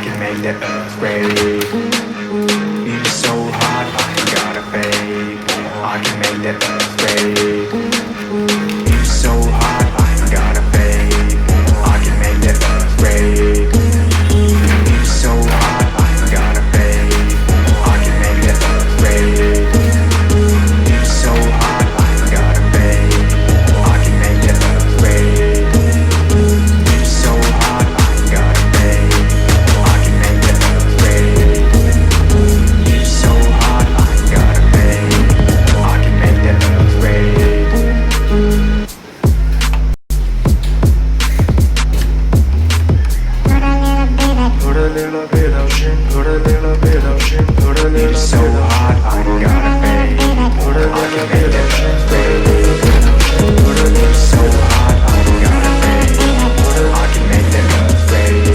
can make the earth brave. Beat is so hot, I ain't gotta fade. I can make the earth brave. Beat is so hot, I ain't gotta fade. I can make the earth brave. Beat is so hot, I ain't gotta fade. I can make the earth brave. Beat is so hot, I ain't gotta fade. I can make the earth brave. Beat is so hot, I ain't gotta fade. I can make the earth brave. Beat is so hot, I ain't gotta fade. I can make the earth brave. Put a little bit of shit, put a little bit of shit, put a little bit of shit. It's so hot, I ain't gotta fade. Put a little bit of shit, put a little so hot, I ain't gotta fade. I can make the earth brave.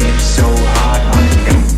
It's so hot, I ain't gotta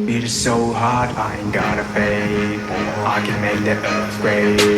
Beat is so hot, I ain't gotta fade. I can make the earth brave.